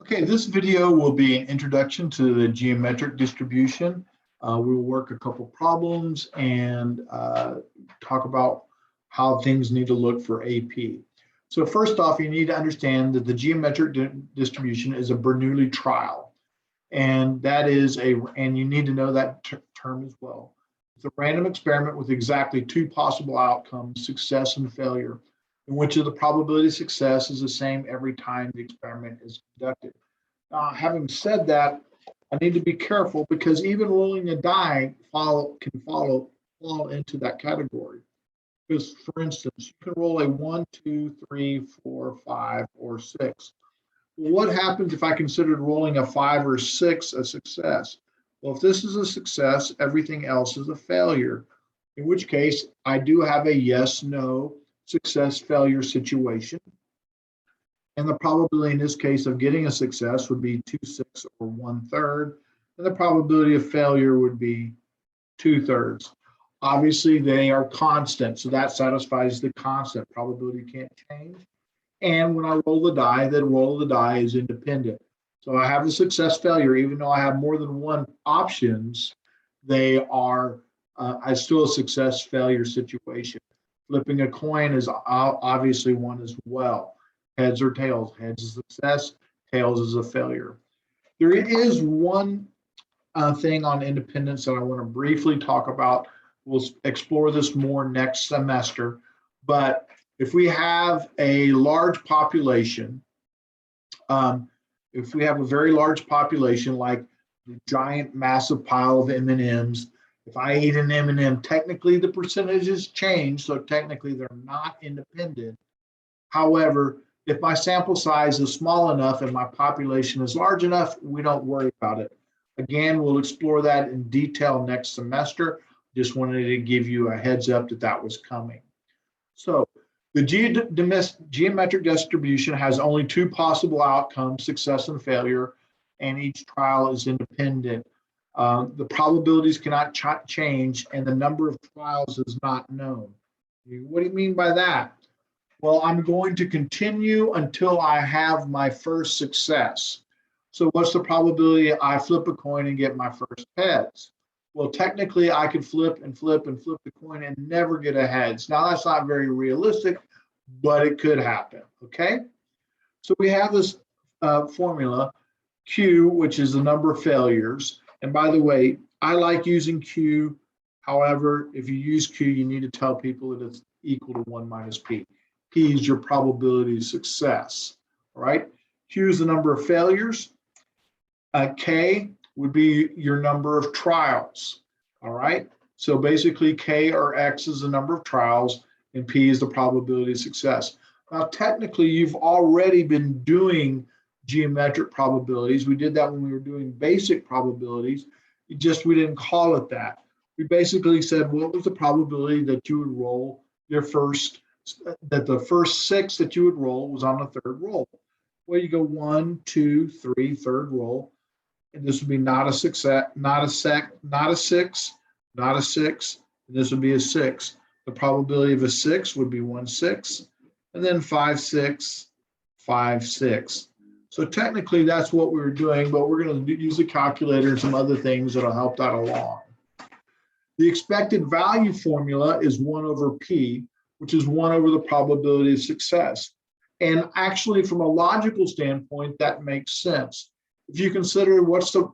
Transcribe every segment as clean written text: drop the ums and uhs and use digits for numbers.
Okay, this video will be an introduction to the geometric distribution. We will work a couple problems and talk about how things need to look for AP. So first off, you need to understand that the geometric distribution is a Bernoulli trial. And that is and you need to know that term as well. It's a random experiment with exactly two possible outcomes, success and failure, in which the probability of success is the same every time the experiment is conducted. Having said that, I need to be careful because even rolling a die can fall into that category. Because, for instance, you can roll a 1, 2, 3, 4, 5, or 6. Well, what happens if I considered rolling a 5 or 6 a success? Well, if this is a success, everything else is a failure, in which case I do have a yes, no, success, failure situation. And the probability in this case of getting a success would be 2/6 or 1/3. And the probability of failure would be 2/3. Obviously, they are constant, so that satisfies the constant. Probability can't change. And when I roll the die, the roll of the die is independent. So I have the success failure, even though I have more than one options, they are, I still a success failure situation. Flipping a coin is obviously one as well. Heads or tails. Heads is a success, tails is a failure. There is one thing on independence that I want to briefly talk about. We'll explore this more next semester. But if we have a large population, if we have a very large population, like the giant massive pile of M&Ms, if I eat an M&M, technically the percentages change, so technically they're not independent. However, if my sample size is small enough and my population is large enough, we don't worry about it. Again, we'll explore that in detail next semester. Just wanted to give you a heads up that that was coming. So the geometric distribution has only two possible outcomes, success and failure, and each trial is independent. The probabilities cannot change, and the number of trials is not known. What do you mean by that? Well, I'm going to continue until I have my first success. So what's the probability I flip a coin and get my first heads? Well, technically I could flip and flip and flip the coin and never get a heads. Now that's not very realistic, but it could happen, okay? So we have this formula, Q, which is the number of failures. And by the way, I like using Q. However, if you use Q, you need to tell people that it's equal to 1 minus P. P is your probability of success, all right? Q is the number of failures. K would be your number of trials, all right? So basically K or X is the number of trials and P is the probability of success. Now, technically, you've already been doing geometric probabilities. We did that when we were doing basic probabilities. We didn't call it that. We basically said, what was the probability that you would roll that the first 6 that you would roll was on the third roll? Well, you go 1, 2, 3, third roll. And this would be not a success, not a 6, not a 6, and this would be a 6. The probability of a 6 would be 1/6, and then 5, 6, 5, 6. So technically that's what we were doing, but we're going to use a calculator and some other things that'll help that along. The expected value formula is 1 over P, which is 1 over the probability of success. And actually, from a logical standpoint, that makes sense. If you consider what's the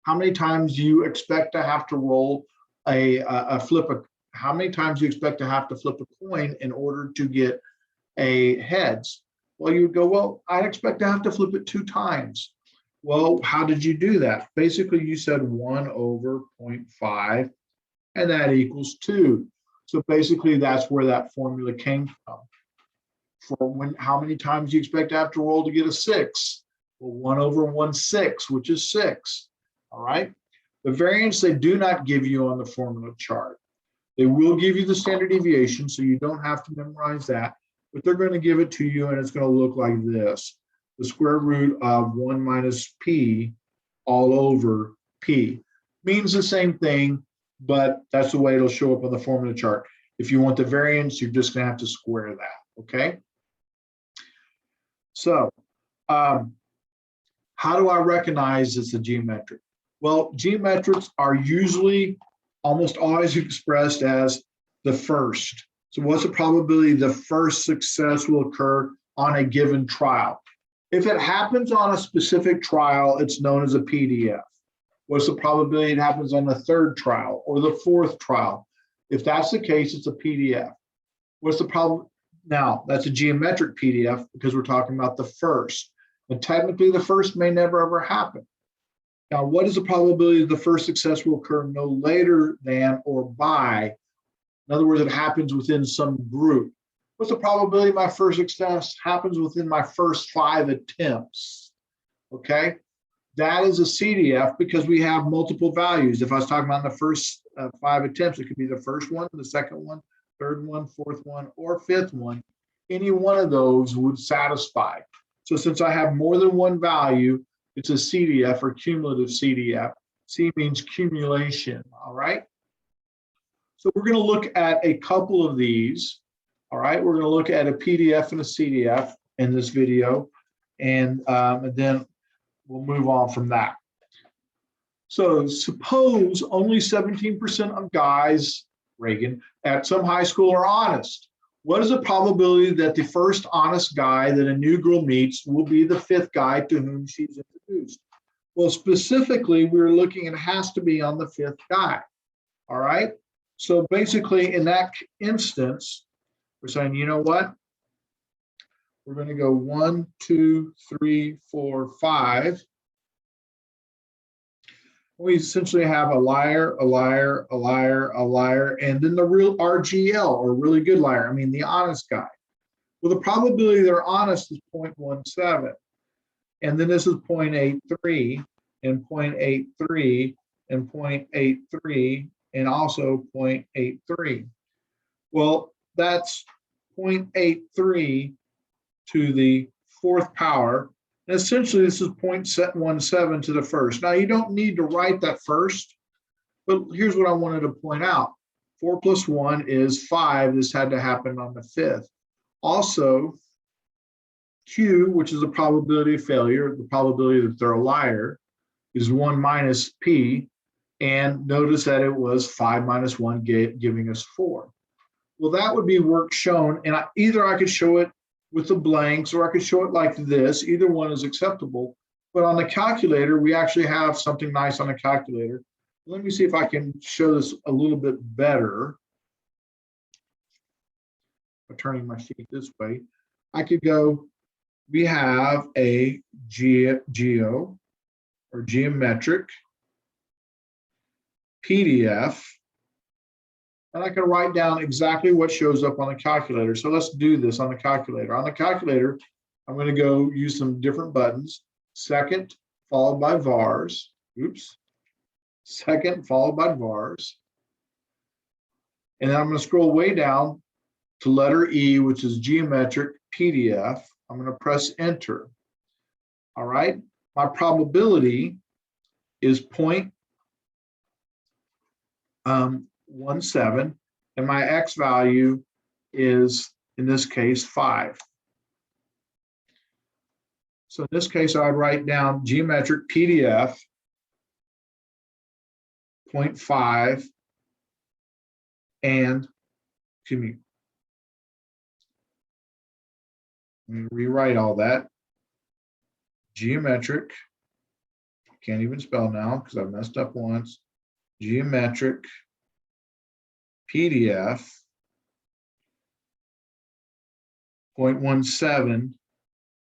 how many times you expect to have to roll how many times you expect to have to flip a coin in order to get a heads? Well, you would go, well, I'd expect to have to flip it 2 times. Well, how did you do that? Basically, you said 1 over 0.5, and that equals 2. So basically, that's where that formula came from. For how many times you expect to have to roll to get a 6? Well, 1 over 1/6, which is 6, all right? The variance they do not give you on the formula chart. They will give you the standard deviation, so you don't have to memorize that, but they're going to give it to you, and it's going to look like this. The square root of 1 minus P all over P. Means the same thing, but that's the way it'll show up on the formula chart. If you want the variance, you're just going to have to square that, okay? So How do I recognize it's a geometric? Well, geometrics are usually almost always expressed as the first. So what's the probability the first success will occur on a given trial? If it happens on a specific trial, it's known as a PDF. What's the probability it happens on the third trial or the fourth trial? If that's the case, it's a PDF. What's the problem? Now, that's a geometric PDF because we're talking about the first. And technically, the first may never ever happen. Now, what is the probability the first success will occur no later than or by? In other words, it happens within some group. What's the probability my first success happens within my first 5 attempts? Okay, that is a CDF because we have multiple values. If I was talking about the first 5 attempts, it could be the first one, the second one, third one, fourth one, or fifth one. Any one of those would satisfy. So since I have more than one value, it's a CDF or cumulative CDF. C means accumulation, all right? So we're gonna look at a couple of these, all right? We're gonna look at a PDF and a CDF in this video, and then we'll move on from that. So suppose only 17% of guys, Reagan, at some high school are honest. What is the probability that the first honest guy that a new girl meets will be the 5th guy to whom she's introduced? Well, specifically, we're looking, it has to be on the 5th guy, all right? So basically, in that instance, we're saying, you know what? We're going to go 1, 2, 3, 4, 5. We essentially have a liar, a liar, a liar, a liar, and then the real RGL, or really good liar, I mean the honest guy. Well, the probability they're honest is 0.17. And then this is 0.83, and 0.83, and 0.83, and also 0.83. Well, that's 0.83 to the 4th power. And essentially, this is 0.17 to the first. Now, you don't need to write that first, but here's what I wanted to point out. 4 plus 1 is 5. This had to happen on the 5th. Also, Q, which is the probability of failure, the probability that they're a liar, is 1 minus P. And notice that it was 5 minus 1 giving us 4. Well, that would be work shown, and either I could show it with the blanks, or I could show it like this. Either one is acceptable. But on the calculator, we actually have something nice on the calculator. Let me see if I can show this a little bit better. By turning my sheet this way, I could go, we have a geo or geometric PDF, and I can write down exactly what shows up on the calculator. So let's do this on the calculator. On the calculator, I'm going to go use some different buttons. Second, followed by vars. Oops. Second, followed by vars. And then I'm going to scroll way down to letter E, which is geometric PDF. I'm going to press enter. All right. My probability is 0.17, and my X value is, in this case, 5. So in this case, I'd write down geometric PDF 0.5 and commute. Let me rewrite all that. Geometric, can't even spell now because I messed up once. Geometric PDF 0.17,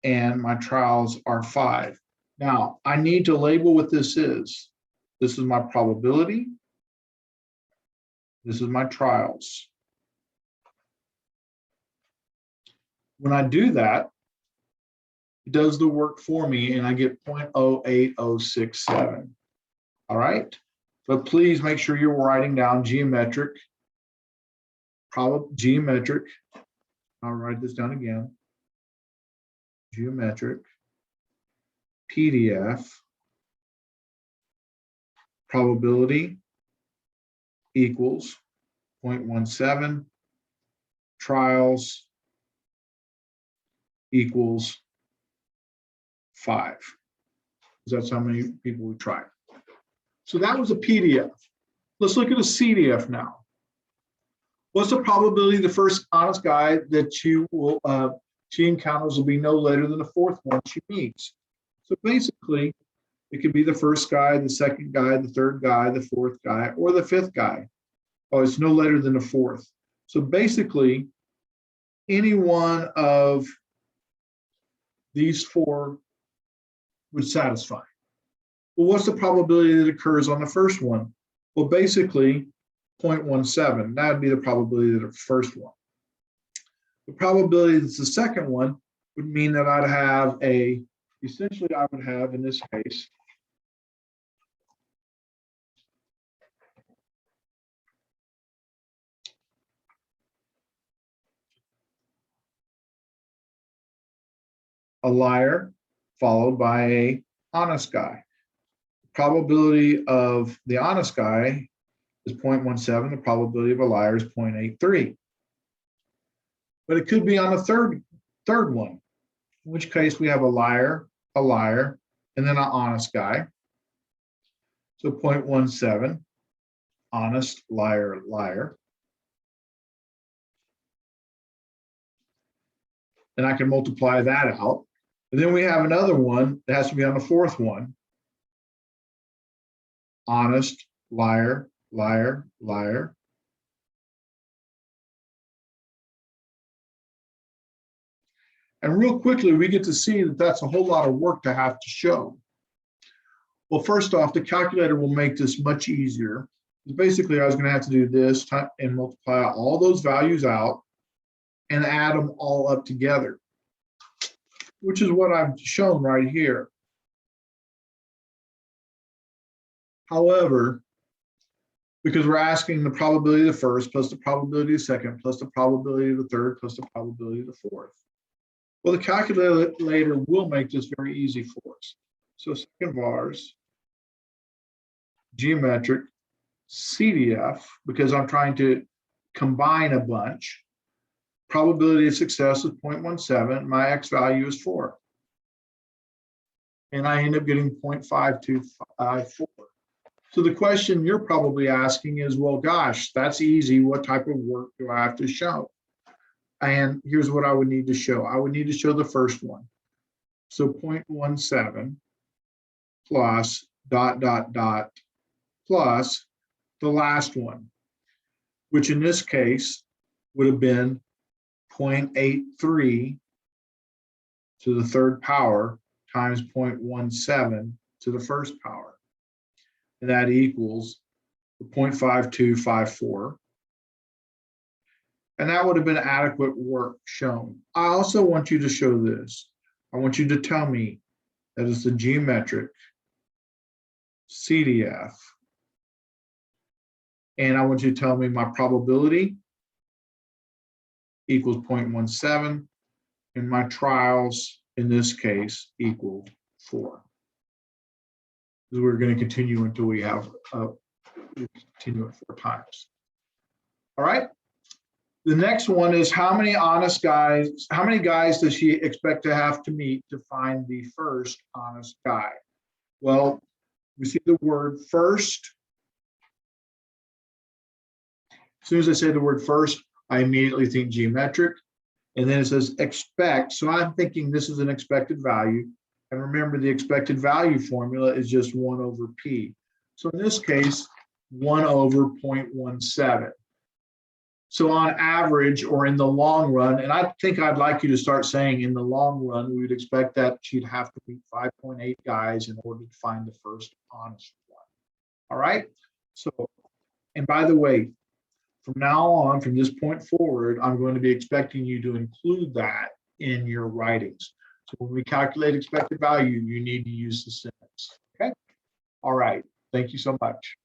and my trials are 5. Now, I need to label what this is. This is my probability. This is my trials. When I do that, it does the work for me, and I get 0.08067. All right? But please make sure you're writing down geometric, geometric. I'll write this down again. Geometric PDF probability equals 0.17, trials equals 5. because that's how many people we tried. So that was a PDF. Let's look at a CDF now. What's the probability the first honest guy that she encounters will be no later than the fourth one she meets? So basically, it could be the first guy, the second guy, the third guy, the fourth guy, or the fifth guy. Oh, it's no later than the fourth. So basically, any one of these four would satisfy. Well, what's the probability that occurs on the first one? Well, basically 0.17. That would be the probability of the first one. The probability that the second one would mean that I'd have essentially I would have, in this case, a liar followed by a honest guy. The probability of the honest guy is 0.17. The probability of a liar is 0.83. But it could be on the third one, in which case we have a liar, and then an honest guy. So 0.17, honest, liar, liar. And I can multiply that out. And then we have another one that has to be on the fourth one. Honest, liar, liar, liar. And real quickly, we get to see that that's a whole lot of work to have to show. Well, first off, the calculator will make this much easier. Basically, I was going to have to do this and multiply all those values out and add them all up together, which is what I've shown right here. However, because we're asking the probability of the first plus the probability of the second plus the probability of the third plus the probability of the fourth. Well, the calculator will make this very easy for us. So second vars, geometric, CDF, because I'm trying to combine a bunch. Probability of success is 0.17. My X value is 4. And I end up getting 0.5254. So the question you're probably asking is, well, gosh, that's easy. What type of work do I have to show? And here's what I would need to show. I would need to show the first one. So 0.17 plus ... plus the last one, which in this case would have been 0.83 to the third power times 0.17 to the first power. And that equals 0.5254. And that would have been adequate work shown. I also want you to show this. I want you to tell me that it's the geometric CDF. And I want you to tell me my probability equals 0.17, and my trials in this case equal 4. We're going to continue until we have continue it 4 times. All right. The next one is how many guys does she expect to have to meet to find the first honest guy? Well, we see the word first. As soon as I say the word first, I immediately think geometric. And then it says expect. So I'm thinking this is an expected value. And remember, the expected value formula is just 1 over P. So in this case, 1 over 0.17. So on average, or in the long run, and I think I'd like you to start saying in the long run, we would expect that she'd have to meet 5.8 guys in order to find the first honest one. All right. So, and by the way, from now on, from this point forward, I'm going to be expecting you to include that in your writings. So when we calculate expected value, you need to use the sentence. Okay. All right. Thank you so much.